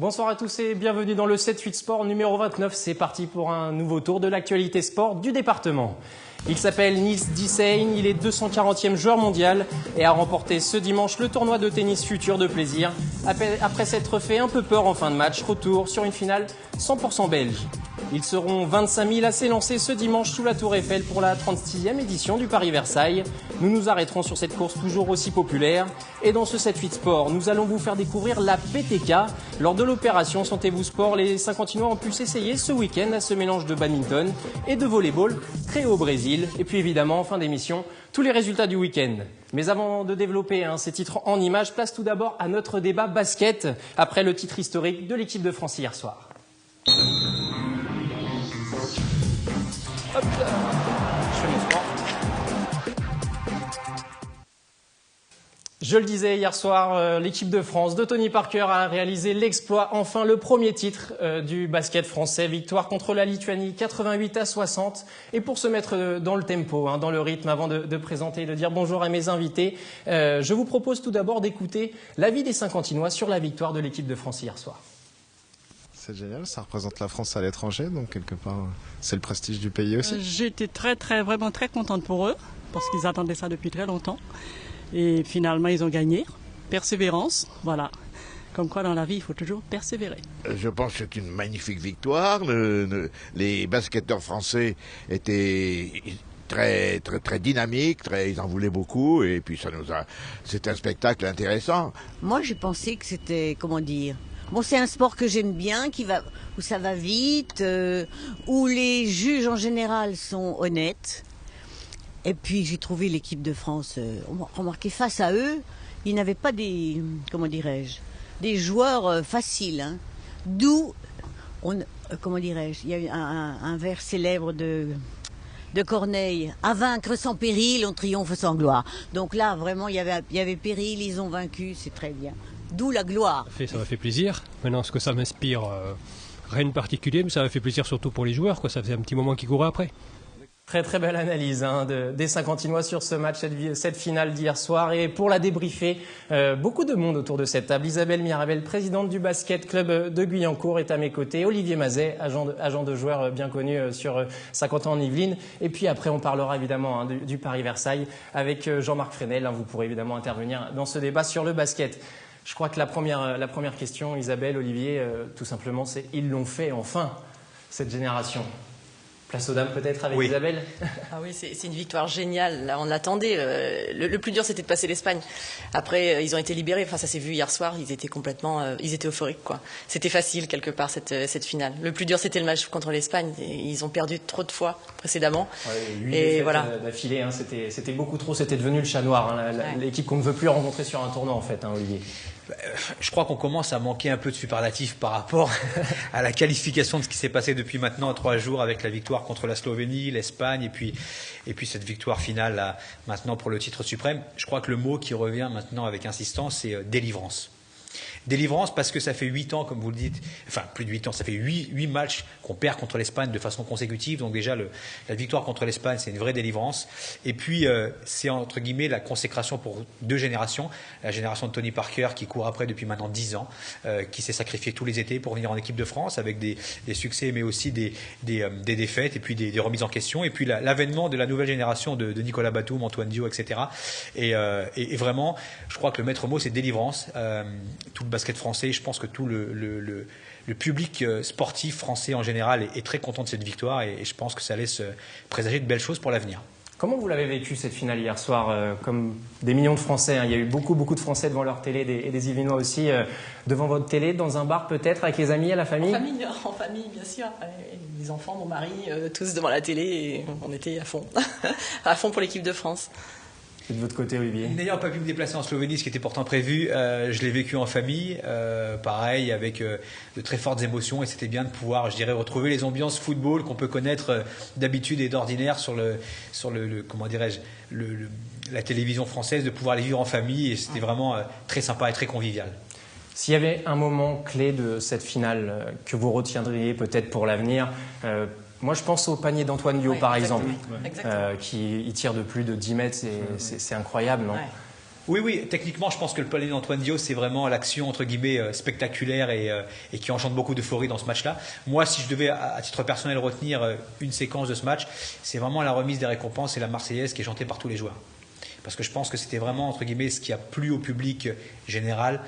Bonsoir à tous et bienvenue dans le 7-8 Sport numéro 29. C'est parti pour un nouveau tour de l'actualité sport du département. Il s'appelle Nils Dissane, il est 240e joueur mondial et a remporté ce dimanche le tournoi de tennis futur de plaisir. Après s'être fait un peu peur en fin de match, retour sur une finale 100% belge. Ils seront 25 000 à s'élancer ce dimanche sous la Tour Eiffel pour la 36e édition du Paris-Versailles. Nous nous arrêterons sur cette course toujours aussi populaire. Et dans ce 7-8 Sport, nous allons vous faire découvrir la PTK. Lors de l'opération Sentez-vous Sport, les Saint-Quentinois ont pu s'essayer ce week-end à ce mélange de badminton et de volleyball créé au Brésil. Et puis évidemment, en fin d'émission, tous les résultats du week-end. Mais avant de développer ces titres en images, place tout d'abord à notre débat basket après le titre historique de l'équipe de France hier soir. Hop là. Je fais mon sport. Je le disais hier soir, l'équipe de France de Tony Parker a réalisé l'exploit, enfin le premier titre du basket français, victoire contre la Lituanie 88-60. Et pour se mettre dans le tempo, dans le rythme, avant de présenter et de dire bonjour à mes invités, je vous propose tout d'abord d'écouter l'avis des Saint-Quentinois sur la victoire de l'équipe de France hier soir. C'est génial, ça représente la France à l'étranger, donc quelque part, c'est le prestige du pays aussi. J'étais vraiment très contente pour eux, parce qu'ils attendaient ça depuis très longtemps. Et finalement, ils ont gagné. Persévérance, voilà. Comme quoi, dans la vie, il faut toujours persévérer. Je pense que c'est une magnifique victoire. Les basketteurs français étaient très dynamiques, ils en voulaient beaucoup, et puis c'est un spectacle intéressant. Moi, j'ai pensé que c'était, bon, c'est un sport que j'aime bien, où ça va vite, où les juges en général sont honnêtes. Et puis j'ai trouvé l'équipe de France, remarquez, face à eux, ils n'avaient pas des joueurs faciles. D'où, il y a eu un vers célèbre de Corneille, à vaincre sans péril, on triomphe sans gloire. Donc là, vraiment, il y avait péril, ils ont vaincu, c'est très bien. D'où la gloire. Ça m'a fait plaisir. Maintenant, ce que ça m'inspire, rien de particulier, mais ça m'a fait plaisir surtout pour les joueurs, quoi. Ça faisait un petit moment qu'ils couraient après. Très belle analyse des Saint-Quentinois sur ce match, cette finale d'hier soir. Et pour la débriefer, beaucoup de monde autour de cette table. Isabelle Mirabel, présidente du basket club de Guyancourt, est à mes côtés. Olivier Mazet, agent de joueur bien connu sur Saint-Quentin-en-Yvelines. Et puis après, on parlera évidemment du Paris-Versailles avec Jean-Marc Fresnel. Vous pourrez évidemment intervenir dans ce débat sur le basket. Je crois que la première question, Isabelle, Olivier, tout simplement, c'est ils l'ont fait enfin, cette génération. Place aux dames peut-être avec Isabelle. Ah oui, c'est une victoire géniale. Là, on l'attendait. Le plus dur, c'était de passer l'Espagne. Après, ils ont été libérés. Enfin, ça s'est vu hier soir. Ils étaient ils étaient euphoriques, quoi. C'était facile quelque part cette finale. Le plus dur, c'était le match contre l'Espagne. Ils ont perdu trop de fois précédemment. Ouais, 8 défaites d'affilée. C'était beaucoup trop. C'était devenu le chat noir. L'équipe qu'on ne veut plus rencontrer sur un tournoi, en fait, Olivier. Je crois qu'on commence à manquer un peu de superlatifs par rapport à la qualification de ce qui s'est passé depuis maintenant 3 jours avec la victoire contre la Slovénie, l'Espagne et puis cette victoire finale là, maintenant pour le titre suprême. Je crois que le mot qui revient maintenant avec insistance, c'est délivrance. Délivrance parce que ça fait 8 ans, comme vous le dites, enfin plus de 8 ans, ça fait 8 matchs qu'on perd contre l'Espagne de façon consécutive. Donc déjà, la victoire contre l'Espagne, c'est une vraie délivrance. Et puis, c'est entre guillemets la consécration pour 2 générations. La génération de Tony Parker qui court après depuis maintenant 10 ans, qui s'est sacrifié tous les étés pour venir en équipe de France avec des succès, mais aussi des défaites et puis des remises en question. Et puis l'avènement de la nouvelle génération de Nicolas Batum, Antoine Dio, etc. Et vraiment, je crois que le maître mot, c'est délivrance. Tout le basket français, je pense que tout le public sportif français en général est très content de cette victoire et je pense que ça laisse présager de belles choses pour l'avenir. Comment vous l'avez vécu cette finale hier soir, comme des millions de Français, Il y a eu beaucoup de Français devant leur télé et des Yvelinois aussi, devant votre télé, dans un bar peut-être, avec les amis, à la famille? En famille, bien sûr. Les enfants, mon mari, tous devant la télé et on était à fond, à fond pour l'équipe de France. Et de votre côté, Olivier? N'ayant pas pu me déplacer en Slovénie, ce qui était pourtant prévu, je l'ai vécu en famille, pareil, avec de très fortes émotions, et c'était bien de pouvoir, je dirais, retrouver les ambiances football qu'on peut connaître d'habitude et d'ordinaire sur comment dirais-je, la télévision française, de pouvoir les vivre en famille, et c'était vraiment très sympa et très convivial. S'il y avait un moment clé de cette finale que vous retiendriez peut-être pour l'avenir, moi, je pense au panier d'Antoine Dio, par exemple, qui tire de plus de 10 mètres. C'est incroyable, non? Oui, techniquement, je pense que le palais d'Antoine Dio, c'est vraiment l'action, entre guillemets, spectaculaire et qui engendre beaucoup d'euphorie dans ce match-là. Moi, si je devais, à titre personnel, retenir une séquence de ce match, c'est vraiment la remise des récompenses et la Marseillaise qui est chantée par tous les joueurs. Parce que je pense que c'était vraiment, entre guillemets, ce qui a plu au public général,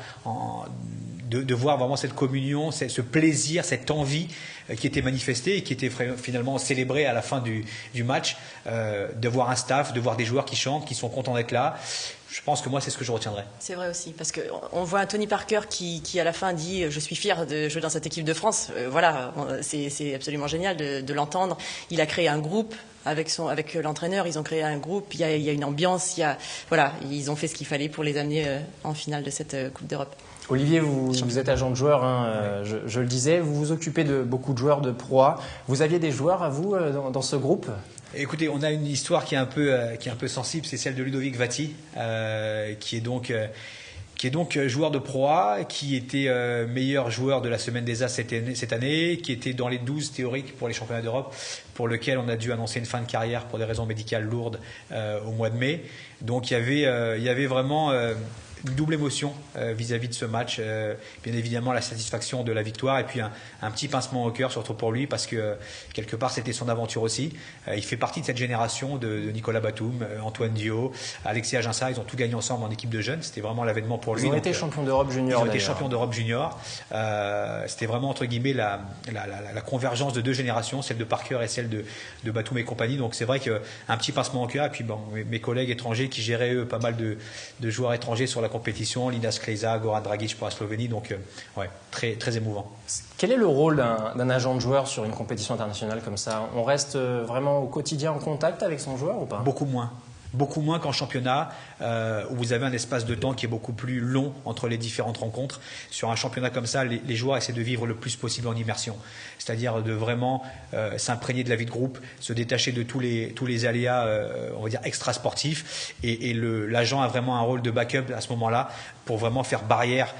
de voir vraiment cette communion, ce plaisir, cette envie qui était manifestée et qui était finalement célébrée à la fin du match, de voir un staff, de voir des joueurs qui chantent, qui sont contents d'être là. Je pense que moi, c'est ce que je retiendrai. C'est vrai aussi, parce qu'on voit un Tony Parker qui à la fin dit « Je suis fier de jouer dans cette équipe de France ». Voilà, c'est absolument génial de l'entendre. Il a créé un groupe avec l'entraîneur, ils ont créé un groupe, il y a une ambiance, voilà, ils ont fait ce qu'il fallait pour les amener en finale de cette Coupe d'Europe. Olivier, vous êtes agent de joueur, hein, je le disais, vous vous occupez de beaucoup de joueurs de Pro A. Vous aviez des joueurs à vous dans ce groupe ? Écoutez, on a une histoire qui est un peu sensible, c'est celle de Ludovic Vati, qui est donc joueur de Pro A, qui était meilleur joueur de la Semaine des As cette année, qui était dans les 12 théoriques pour les championnats d'Europe, pour lequel on a dû annoncer une fin de carrière pour des raisons médicales lourdes au mois de mai. Donc il y avait vraiment une double émotion vis-à-vis de ce match. Bien évidemment la satisfaction de la victoire et puis un petit pincement au cœur, surtout pour lui, parce que quelque part c'était son aventure aussi. Il fait partie de cette génération de Nicolas Batum, Antoine Dio, Alexis Aginsa. Ils ont tout gagné ensemble en équipe de jeunes. C'était vraiment l'avènement pour lui. Ils ont été champions d'Europe junior. Ils ont été champions d'Europe junior. C'était vraiment entre guillemets la convergence de deux générations, celle de Parker et celle de Batum et compagnie. Donc c'est vrai qu'un petit pincement au cœur. Et puis bon, mes collègues étrangers qui géraient eux pas mal de joueurs étrangers sur la compétition, Linas Kleza, Goran Dragic pour la Slovénie, donc ouais, très, très émouvant. Quel est le rôle d'un agent de joueur sur une compétition internationale comme ça ? On reste vraiment au quotidien en contact avec son joueur ou pas ? Beaucoup moins qu'en championnat, où vous avez un espace de temps qui est beaucoup plus long entre les différentes rencontres. Sur un championnat comme ça, les joueurs essaient de vivre le plus possible en immersion, c'est-à-dire de vraiment s'imprégner de la vie de groupe, se détacher de tous les aléas, on va dire extra-sportifs, et l'agent a vraiment un rôle de backup à ce moment-là pour vraiment faire barrière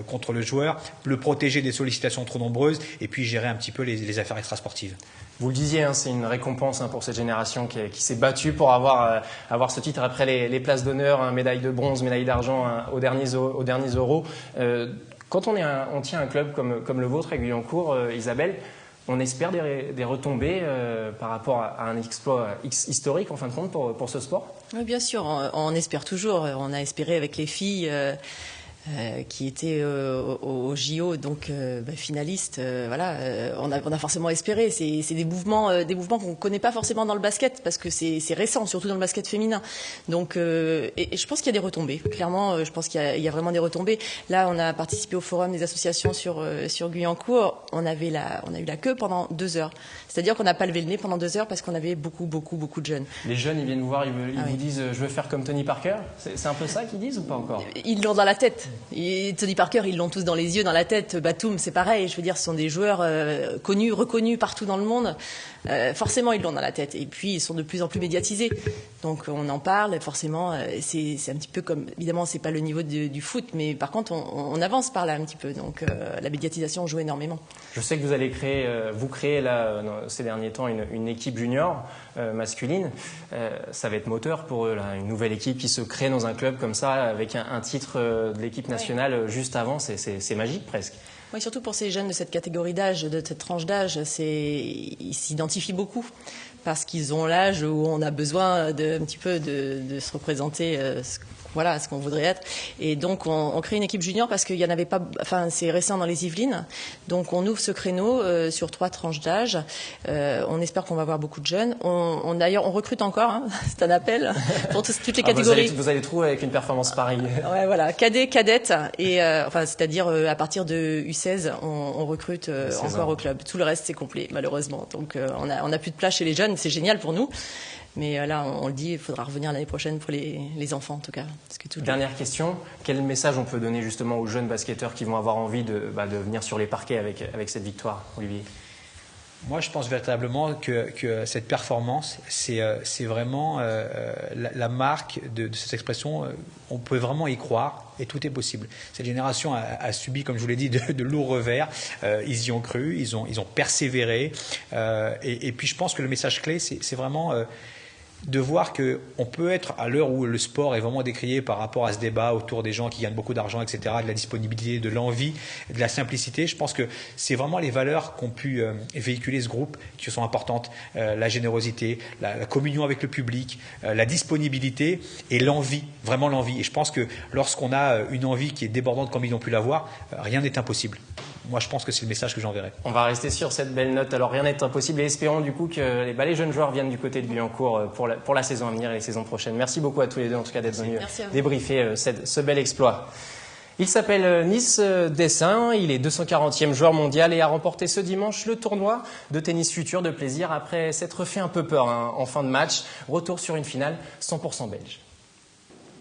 contre le joueur, le protéger des sollicitations trop nombreuses, et puis gérer un petit peu les affaires extra-sportives. Vous le disiez, hein, c'est une récompense pour cette génération qui s'est battue pour avoir ce titre après les places d'honneur, hein, médaille de bronze, médaille d'argent aux derniers Euros. Quand on tient un club comme le vôtre, à Guyancourt, Isabelle, on espère des retombées par rapport à un exploit historique en fin de compte pour ce sport ? Oui, bien sûr, on espère toujours. On a espéré avec les filles qui étaient au JO, donc finalistes. Voilà, on a forcément espéré. C'est des mouvements qu'on ne connaît pas forcément dans le basket parce que c'est récent, surtout dans le basket féminin. Donc, et je pense qu'il y a des retombées. Clairement, je pense qu'il y a vraiment des retombées. Là, on a participé au forum des associations sur Guyancourt. On a eu la queue pendant 2 heures. C'est-à-dire qu'on n'a pas levé le nez pendant 2 heures parce qu'on avait beaucoup de jeunes. Les jeunes, ils viennent vous voir, ils vous disent « je veux faire comme Tony Parker ». C'est un peu ça qu'ils disent ou pas encore ? Ils l'ont dans la tête. Et Tony Parker, ils l'ont tous dans les yeux, dans la tête. Batum, c'est pareil. Je veux dire, ce sont des joueurs connus, reconnus partout dans le monde. Forcément, ils l'ont dans la tête. Et puis, ils sont de plus en plus médiatisés. Donc, on en parle. Forcément, c'est un petit peu comme... Évidemment, c'est pas le niveau du foot, mais par contre, on avance par là un petit peu. Donc, la médiatisation joue énormément. Je sais que vous allez créer là, ces derniers temps une équipe junior masculine. Ça va être moteur pour eux, là. Une nouvelle équipe qui se crée dans un club comme ça, avec un titre de l'équipe nationale juste avant. C'est magique presque. Oui, surtout pour ces jeunes de cette catégorie d'âge, de cette tranche d'âge, ils s'identifient beaucoup parce qu'ils ont l'âge où on a besoin un petit peu de se représenter ce qu'on voudrait être. Et donc, on crée une équipe junior parce qu'il y en avait pas, enfin, c'est récent dans les Yvelines. Donc, on ouvre ce créneau sur 3 tranches d'âge. On espère qu'on va avoir beaucoup de jeunes. D'ailleurs, on recrute encore, hein, c'est un appel pour toutes les catégories. Vous allez trouver avec une performance pareille. Ouais, voilà. Cadet, cadette. Et, c'est-à-dire, à partir de U16, on recrute encore au club. Tout le reste, c'est complet, malheureusement. Donc, on a plus de place chez les jeunes. C'est génial pour nous. Mais là, on le dit, il faudra revenir l'année prochaine pour les enfants, en tout cas. Parce que Dernière question, quel message on peut donner justement aux jeunes basketteurs qui vont avoir envie de venir sur les parquets avec cette victoire, Olivier ? Moi, je pense véritablement que cette performance, c'est vraiment la marque de cette expression. On peut vraiment y croire et tout est possible. Cette génération a subi, comme je vous l'ai dit, de lourds revers. Ils y ont cru, ils ont persévéré. Et puis, je pense que le message clé, c'est vraiment de voir qu'on peut être, à l'heure où le sport est vraiment décrié par rapport à ce débat autour des gens qui gagnent beaucoup d'argent, etc., de la disponibilité, de l'envie, de la simplicité, je pense que c'est vraiment les valeurs qu'ont pu véhiculer ce groupe qui sont importantes, la générosité, la communion avec le public, la disponibilité et l'envie, vraiment l'envie. Et je pense que lorsqu'on a une envie qui est débordante comme ils ont pu l'avoir, rien n'est impossible. Moi, je pense que c'est le message que j'enverrai. On va rester sur cette belle note. Alors, rien n'est impossible et espérons du coup que les jeunes joueurs viennent du côté de Billancourt pour la saison à venir et les saisons prochaines. Merci beaucoup à tous les deux en tout cas d'être venus débriefer ce bel exploit. Il s'appelle Nice Dessin, il est 240e joueur mondial et a remporté ce dimanche le tournoi de tennis futur de plaisir après s'être fait un peu peur en fin de match. Retour sur une finale 100% belge.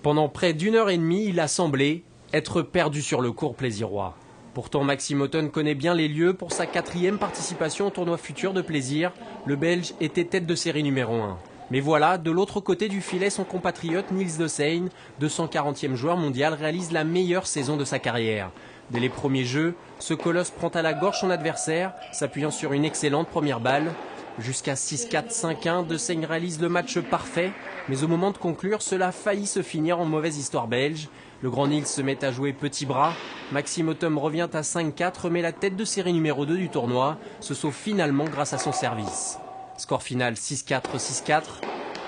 Pendant près d'une heure et demie, il a semblé être perdu sur le court plaisirois. Pourtant, Maxime Otten connaît bien les lieux. Pour sa 4e participation au tournoi futur de plaisir, le Belge était tête de série numéro 1. Mais voilà, de l'autre côté du filet, son compatriote Niels de Seine, 240e joueur mondial, réalise la meilleure saison de sa carrière. Dès les premiers jeux, ce colosse prend à la gorge son adversaire, s'appuyant sur une excellente première balle. Jusqu'à 6-4, 5-1, de Seine réalise le match parfait, mais au moment de conclure, cela a failli se finir en mauvaise histoire belge. Le grand Niels se met à jouer petit bras. Maxime Otten revient à 5-4, mais la tête de série numéro 2 du tournoi se sauve finalement grâce à son service. Score final 6-4, 6-4.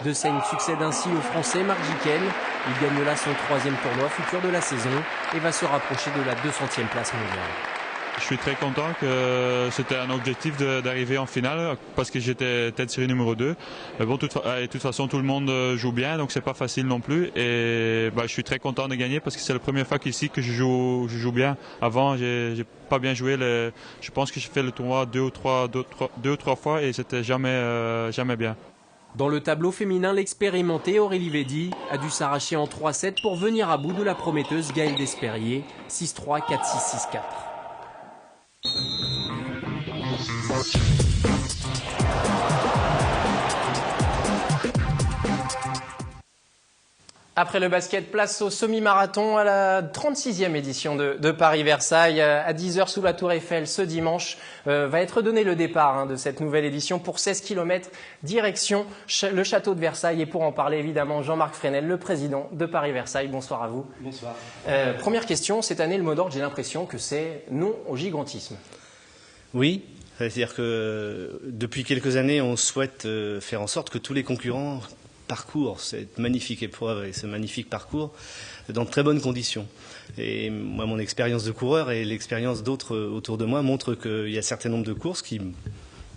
De Seine succède ainsi au Français Marc Jiquel. Il gagne là son 3e tournoi futur de la saison et va se rapprocher de la 200e place mondiale. Je suis très content que c'était un objectif d'arriver en finale parce que j'étais tête de série numéro 2. Mais bon, de toute façon, tout le monde joue bien, donc c'est pas facile non plus. Et je suis très content de gagner parce que c'est la première fois qu'ici que je joue bien. Avant, j'ai pas bien joué. Je pense que j'ai fait le tournoi deux ou trois fois et c'était jamais bien. Dans le tableau féminin, l'expérimentée Aurélie Védy a dû s'arracher en 3-7 pour venir à bout de la prometteuse Gaëlle Despérier, 6-3, 4-6, 6-4. Après le basket, place au semi-marathon à la 36e édition de Paris-Versailles. À 10h sous la Tour Eiffel ce dimanche va être donné le départ de cette nouvelle édition pour 16 km direction le château de Versailles. Et pour en parler évidemment, Jean-Marc Fresnel, le président de Paris-Versailles. Bonsoir à vous. Bonsoir. Première question, cette année le mot d'ordre, j'ai l'impression que c'est non au gigantisme. Oui, c'est-à-dire que depuis quelques années, on souhaite faire en sorte que tous les concurrents parcours cette magnifique épreuve et ce magnifique parcours dans de très bonnes conditions. Et moi, mon expérience de coureur et l'expérience d'autres autour de moi montrent qu'il y a un certain nombre de courses qui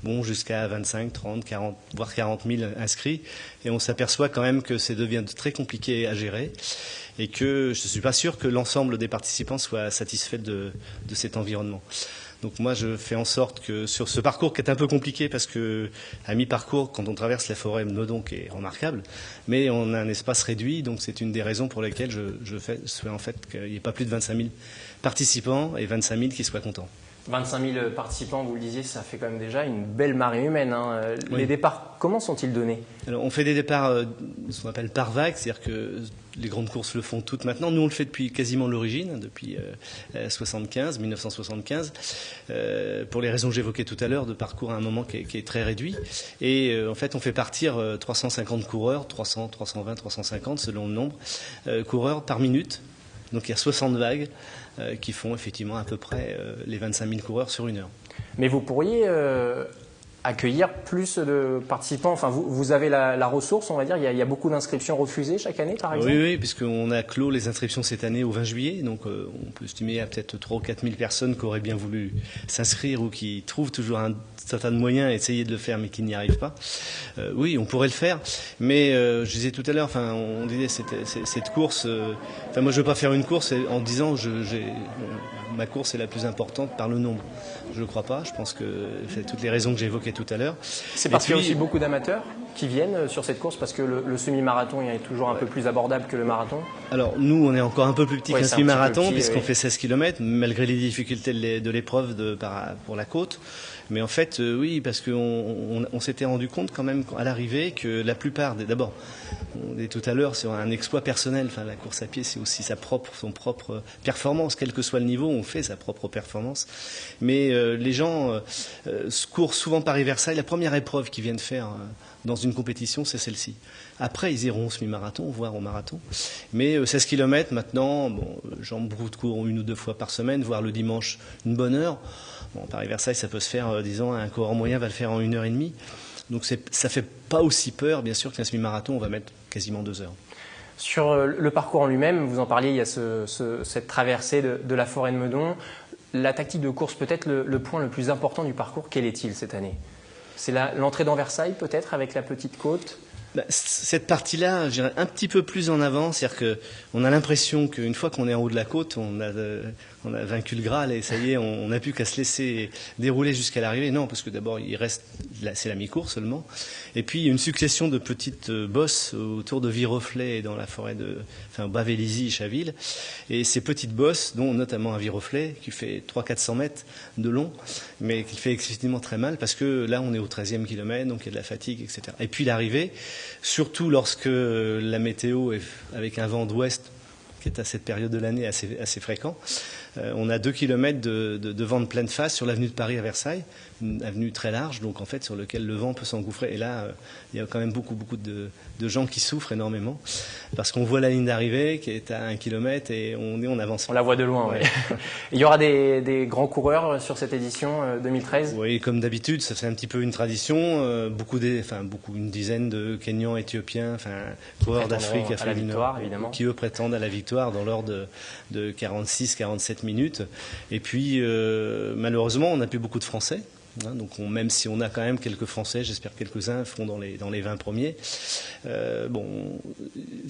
vont jusqu'à 25, 30, 40, voire 40 000 inscrits. Et on s'aperçoit quand même que ça devient très compliqué à gérer et que je ne suis pas sûr que l'ensemble des participants soient satisfaits de cet environnement. Donc moi, je fais en sorte que sur ce parcours qui est un peu compliqué parce que à mi-parcours, quand on traverse la forêt de Meudon, qui est remarquable, mais on a un espace réduit, donc c'est une des raisons pour lesquelles je souhaite en fait qu'il n'y ait pas plus de 25 000 participants et 25 000 qui soient contents. 25 000 participants, vous le disiez, ça fait quand même déjà une belle marée humaine. Oui. Les départs, comment sont-ils donnés? Alors, on fait des départs, ce qu'on appelle par vague, c'est-à-dire que les grandes courses le font toutes maintenant. Nous, on le fait depuis quasiment l'origine, depuis 1975, pour les raisons que j'évoquais tout à l'heure, de parcours à un moment qui est très réduit. Et en fait, on fait partir 350 coureurs, 300, 320, 350, selon le nombre, coureurs par minute. Donc il y a 60 vagues qui font effectivement à peu près les 25 000 coureurs sur une heure. Mais vous pourriez accueillir plus de participants. Enfin, vous avez la ressource, on va dire. Il y a beaucoup d'inscriptions refusées chaque année, par exemple. Oui, puisqu'on a clos les inscriptions cette année au 20 juillet. Donc on peut estimer à peut-être 3 ou 4 000 personnes qui auraient bien voulu s'inscrire ou qui trouvent toujours un certain moyen d'essayer de le faire mais qui n'y arrivent pas. Oui, on pourrait le faire. Mais je disais tout à l'heure, enfin, on disait cette course. Enfin, moi, je ne veux pas faire une course en disant ma course est la plus importante par le nombre. Je ne crois pas. Je pense que c'est toutes les raisons que j'ai évoquées tout à l'heure. C'est parce qu'il y a aussi beaucoup d'amateurs qui viennent sur cette course parce que le semi-marathon est toujours un peu plus abordable que le marathon. Alors nous, on est encore un peu plus petit qu'un semi-marathon puisqu'on oui. fait 16 km malgré les difficultés de l'épreuve pour la côte. Mais en fait, oui, parce qu'on s'était rendu compte quand même à l'arrivée que la plupart d'abord, on est tout à l'heure sur un exploit personnel. Enfin, la course à pied, c'est aussi son propre performance, quel que soit le niveau, on fait sa propre performance. Mais les gens courent souvent Paris-Versailles. La première épreuve qu'ils viennent faire dans une compétition, c'est celle-ci. Après, ils iront au semi-marathon, voire au marathon. Mais 16 km maintenant, bon, j'en beaucoup de cours 1 ou 2 fois par semaine, voire le dimanche une bonne heure. Bon, Paris-Versailles, ça peut se faire, disons, un coureur moyen va le faire en 1h30. Donc ça fait pas aussi peur, bien sûr, qu'un semi-marathon, on va mettre quasiment 2 heures. Sur le parcours en lui-même, vous en parliez, il y a cette traversée de la forêt de Meudon. La tactique de course, peut-être le point le plus important du parcours, quel est-il cette année? C'est l'entrée dans Versailles, peut-être, avec la petite côte? Cette partie-là, j'irais un petit peu plus en avant, c'est-à-dire qu'on a l'impression qu'une fois qu'on est en haut de la côte, on a vaincu le Graal et ça y est, on n'a plus qu'à se laisser dérouler jusqu'à l'arrivée. Non, parce que d'abord, c'est la mi-course seulement. Et puis, il y a une succession de petites bosses autour de Viroflay et dans la forêt au Bas-Vélizy, Chaville. Et ces petites bosses, dont notamment un Viroflay, qui fait 300-400 mètres de long, mais qui fait excessivement très mal, parce que là, on est au 13e kilomètre, donc il y a de la fatigue, etc. Et puis l'arrivée, surtout lorsque la météo est avec un vent d'ouest, qui est à cette période de l'année assez fréquent, on a 2 km de vent de pleine face sur l'avenue de Paris à Versailles, une avenue très large, donc en fait sur lequel le vent peut s'engouffrer. Et là, il y a quand même beaucoup de gens qui souffrent énormément, parce qu'on voit la ligne d'arrivée qui est à 1 km et on avance. On la voit de loin, oui. Il y aura des grands coureurs sur cette édition 2013? Oui, comme d'habitude, ça c'est un petit peu une tradition. Une dizaine de Kenyans, Éthiopiens, coureurs d'Afrique, qui eux prétendent à la victoire dans l'ordre de 46-47 minutes. Et puis, malheureusement, on n'a plus beaucoup de Français. Donc même si on a quand même quelques Français, j'espère que quelques-uns feront dans les 20 premiers.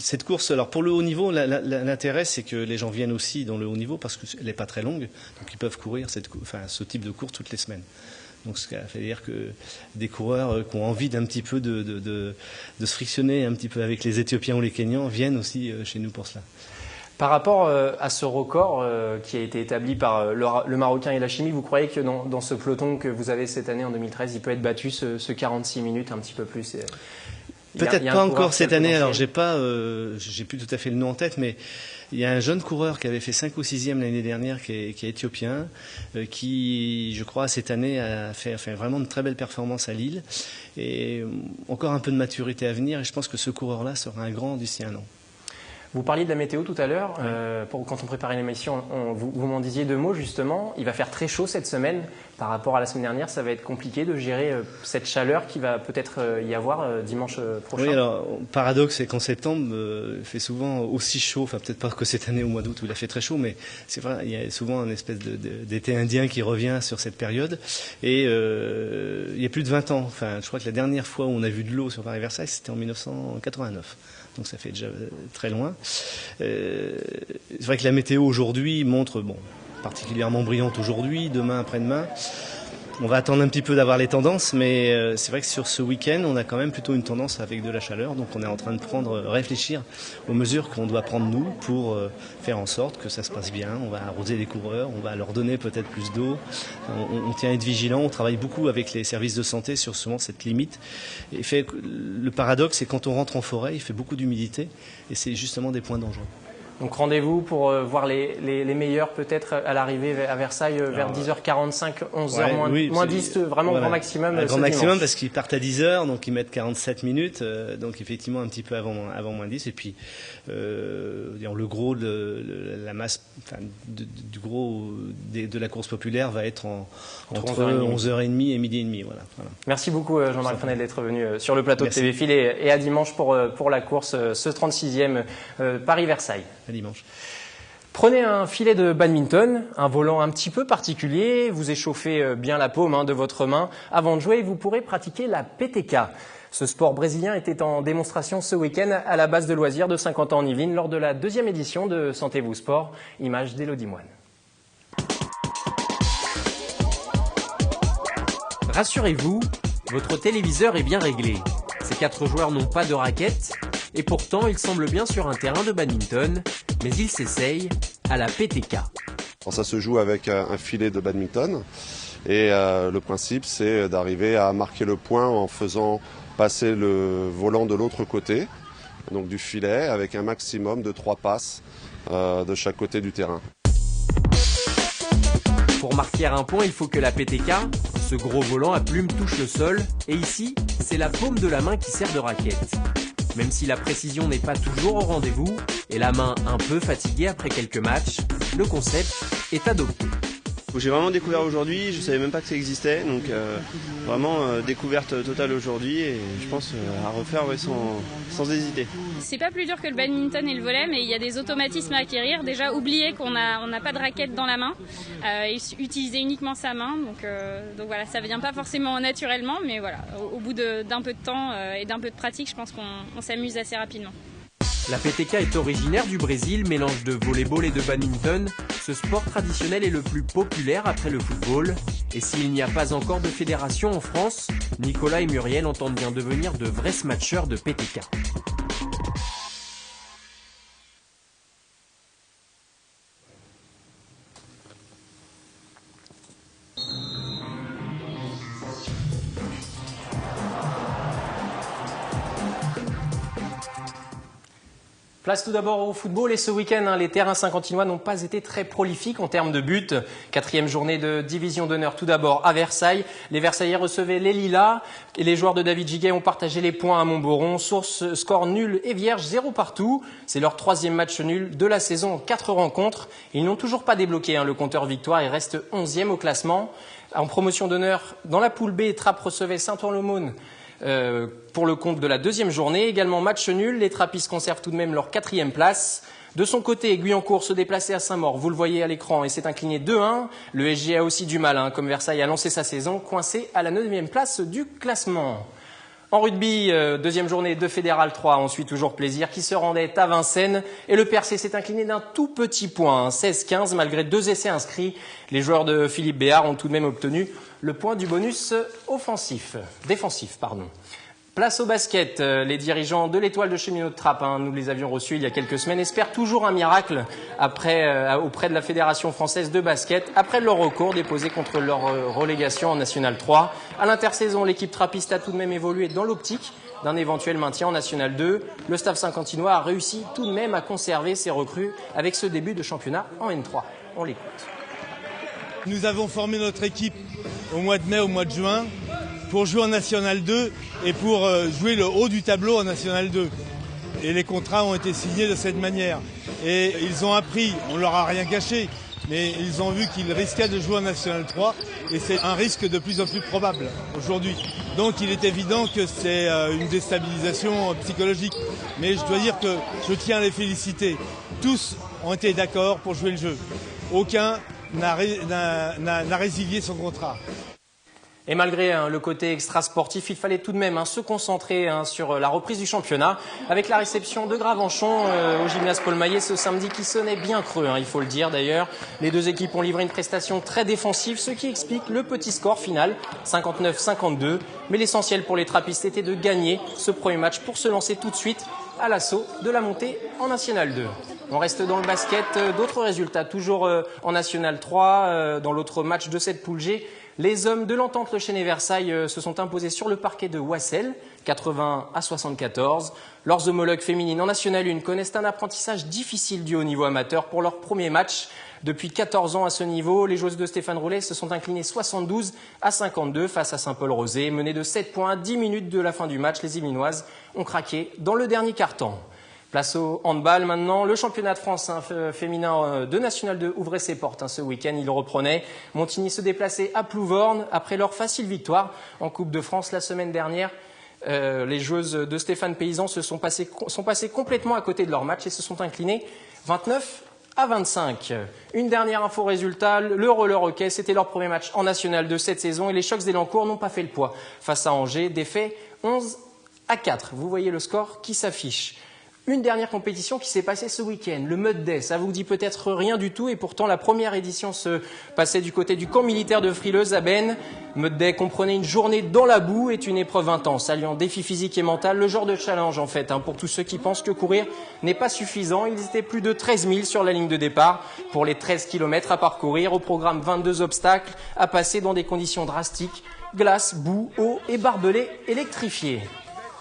Cette course, alors pour le haut niveau, l'intérêt c'est que les gens viennent aussi dans le haut niveau parce qu'elle n'est pas très longue, donc ils peuvent courir ce type de course toutes les semaines. Donc ce qui fait dire que des coureurs qui ont envie d'un petit peu de se frictionner un petit peu avec les Éthiopiens ou les Kenyans viennent aussi chez nous pour cela. Par rapport à ce record qui a été établi par le Marocain El Hachimi, vous croyez que dans ce peloton que vous avez cette année en 2013, il peut être battu ce 46 minutes un petit peu plus? Peut-être pas encore cette année, alors j'ai plus tout à fait le nom en tête, mais il y a un jeune coureur qui avait fait 5 ou 6e l'année dernière, qui est éthiopien, qui, je crois, cette année a fait vraiment de très belles performances à Lille, et encore un peu de maturité à venir, et je pense que ce coureur-là sera un grand d'ici un an. Vous parliez de la météo tout à l'heure. Quand on préparait l'émission, vous m'en disiez 2 mots justement. Il va faire très chaud cette semaine. Par rapport à la semaine dernière, ça va être compliqué de gérer cette chaleur qui va peut-être y avoir dimanche prochain. Oui, alors, paradoxe, c'est qu'en septembre, il fait souvent aussi chaud. Enfin, peut-être pas que cette année au mois d'août où il a fait très chaud, mais c'est vrai, il y a souvent une espèce d'été indien qui revient sur cette période. Et il y a plus de 20 ans. Enfin, je crois que la dernière fois où on a vu de l'eau sur Paris-Versailles, c'était en 1989. Donc ça fait déjà très loin. C'est vrai que la météo aujourd'hui montre, particulièrement brillante aujourd'hui, demain, après-demain. On va attendre un petit peu d'avoir les tendances, mais c'est vrai que sur ce week-end, on a quand même plutôt une tendance avec de la chaleur. Donc on est en train de réfléchir aux mesures qu'on doit prendre nous pour faire en sorte que ça se passe bien. On va arroser les coureurs, on va leur donner peut-être plus d'eau. On tient à être vigilant, on travaille beaucoup avec les services de santé sur cette limite. Et le paradoxe, c'est quand on rentre en forêt, il fait beaucoup d'humidité et c'est justement des points dangereux. Donc rendez-vous pour voir les meilleurs peut-être à l'arrivée à Versailles vers 10h45, 11h moins 10, vraiment grand maximum. Grand maximum parce qu'ils partent à 10h, donc ils mettent 47 minutes, donc effectivement un petit peu avant moins 10. Et puis le gros la masse du gros de la course populaire va être entre 11h30 et midi et demi. Voilà. Merci beaucoup Jean-Marc Frenel d'être venu sur le plateau de TV Fil et à dimanche pour la course, ce 36e Paris-Versailles. À dimanche. Prenez un filet de badminton, un volant un petit peu particulier, vous échauffez bien la paume de votre main. Avant de jouer, vous pourrez pratiquer la PTK. Ce sport brésilien était en démonstration ce week-end à la base de loisirs de Saint-Quentin en Yvelines lors de la 2e édition de Sentez-vous Sport. Image d'Élodie Moine. Rassurez-vous, votre téléviseur est bien réglé. Ces 4 joueurs n'ont pas de raquettes. Et pourtant, ils semblent bien sur un terrain de badminton, mais ils s'essayent à la PTK. Alors ça se joue avec un filet de badminton et le principe c'est d'arriver à marquer le point en faisant passer le volant de l'autre côté, donc du filet, avec un maximum de 3 passes de chaque côté du terrain. Pour marquer un point, il faut que la PTK, ce gros volant à plumes, touche le sol. Et ici, c'est la paume de la main qui sert de raquette. Même si la précision n'est pas toujours au rendez-vous et la main un peu fatiguée après quelques matchs, le concept est adopté. J'ai vraiment découvert aujourd'hui, je ne savais même pas que ça existait, donc vraiment découverte totale aujourd'hui et je pense à refaire ouais, sans hésiter. C'est pas plus dur que le badminton et le volley, mais il y a des automatismes à acquérir. Déjà, oublier qu'on n'a pas de raquette dans la main, et utiliser uniquement sa main. Donc voilà, ça vient pas forcément naturellement, mais voilà, au bout d'un peu de temps et d'un peu de pratique, je pense qu'on s'amuse assez rapidement. La PTK est originaire du Brésil, mélange de volley-ball et de badminton. Ce sport traditionnel est le plus populaire après le football. Et s'il n'y a pas encore de fédération en France, Nicolas et Muriel entendent bien devenir de vrais smatchers de PTK. Place tout d'abord au football et ce week-end, les terrains saint-quentinois n'ont pas été très prolifiques en termes de buts. 4e journée de division d'honneur tout d'abord à Versailles. Les Versaillais recevaient les Lilas et les joueurs de David Giguet ont partagé les points à Montboron. Source score nul et vierge, 0 partout. C'est leur 3e match nul de la saison en 4 rencontres. Ils n'ont toujours pas débloqué le compteur victoire et restent 11e au classement. En promotion d'honneur, dans la poule B, Trappes recevait Saint-Ouen-l'Aumône. Pour le compte de la 2e journée. Également match nul, les Trappistes conservent tout de même leur 4e place. De son côté, Guyancourt se déplaçait à Saint-Maur, vous le voyez à l'écran, et s'est incliné 2-1. Le SG a aussi du mal, comme Versailles a lancé sa saison, coincé à la 9e place du classement. En rugby, 2e journée de Fédéral 3, on suit toujours Plaisir, qui se rendait à Vincennes. Et le PRC s'est incliné d'un tout petit point, 16-15, malgré 2 essais inscrits. Les joueurs de Philippe Béard ont tout de même obtenu le point du bonus défensif. Place au basket, les dirigeants de l'Étoile de Cheminot de Trappes, nous les avions reçus il y a quelques semaines, espèrent toujours un miracle auprès de la Fédération française de basket, après leur recours déposé contre leur relégation en National 3. À l'intersaison, l'équipe trappiste a tout de même évolué dans l'optique d'un éventuel maintien en National 2. Le staff saint-quentinois a réussi tout de même à conserver ses recrues avec ce début de championnat en N3. On l'écoute. Nous avons formé notre équipe au mois de mai, au mois de juin, pour jouer en National 2 et pour jouer le haut du tableau en National 2. Et les contrats ont été signés de cette manière. Et ils ont appris, on ne leur a rien caché, mais ils ont vu qu'ils risquaient de jouer en National 3 et c'est un risque de plus en plus probable aujourd'hui. Donc il est évident que c'est une déstabilisation psychologique. Mais je dois dire que je tiens à les féliciter. Tous ont été d'accord pour jouer le jeu. Aucun n'a résilié son contrat. Et malgré le côté extra-sportif, il fallait tout de même se concentrer sur la reprise du championnat avec la réception de Gravenchon au gymnase Paul Maillet ce samedi qui sonnait bien creux, il faut le dire d'ailleurs. Les deux équipes ont livré une prestation très défensive, ce qui explique le petit score final, 59-52. Mais l'essentiel pour les trappistes était de gagner ce premier match pour se lancer tout de suite à l'assaut de la montée en National 2. On reste dans le basket, d'autres résultats, toujours en National 3, dans l'autre match de cette poule G. Les hommes de l'Entente Le Chesnay Versailles se sont imposés sur le parquet de Wassel, 80-74. Leurs homologues féminines en National 1 connaissent un apprentissage difficile du haut niveau amateur pour leur premier match. Depuis 14 ans à ce niveau, les joueuses de Stéphane Roulet se sont inclinées 72-52 face à Saint-Paul-Rosé. Menées de 7 points à 10 minutes de la fin du match, les Yvelinoises ont craqué dans le dernier quart-temps. Place au handball maintenant. Le championnat de France féminin de National 2 ouvrait ses portes ce week-end. Il reprenait. Montigny se déplaçait à Plouvorne après leur facile victoire en Coupe de France la semaine dernière. Les joueuses de Stéphane Paysan sont passées complètement à côté de leur match et se sont inclinées 29-25. Une dernière info résultat, le roller hockey, c'était leur premier match en National 2 cette saison et les Chocs d'Élancourt n'ont pas fait le poids face à Angers. Défait 11-4. Vous voyez le score qui s'affiche. Une dernière compétition qui s'est passée ce week-end, le Mud Day. Ça vous dit peut-être rien du tout et pourtant la première édition se passait du côté du camp militaire de Frileuse à Bennes. Mud Day comprenait une journée dans la boue et une épreuve intense, alliant défi physique et mental, le genre de challenge en fait, pour tous ceux qui pensent que courir n'est pas suffisant. Ils étaient plus de 13 000 sur la ligne de départ pour les 13 km à parcourir. Au programme, 22 obstacles à passer dans des conditions drastiques, glace, boue, eau et barbelés électrifiés.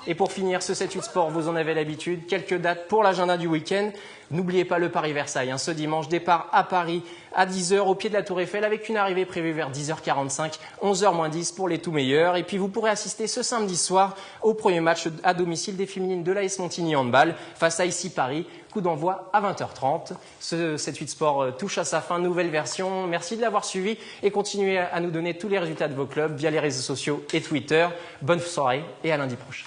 Et pour finir ce 7-8 sport, vous en avez l'habitude, quelques dates pour l'agenda du week-end. N'oubliez pas le Paris-Versailles, ce dimanche, départ à Paris à 10h au pied de la Tour Eiffel avec une arrivée prévue vers 10h45, 11h-10 pour les tout meilleurs. Et puis vous pourrez assister ce samedi soir au premier match à domicile des féminines de l'AS Montigny Handball face à ici Paris. Coup d'envoi à 20h30. Ce 7-8 sport touche à sa fin, nouvelle version. Merci de l'avoir suivi et continuez à nous donner tous les résultats de vos clubs via les réseaux sociaux et Twitter. Bonne soirée et à lundi prochain.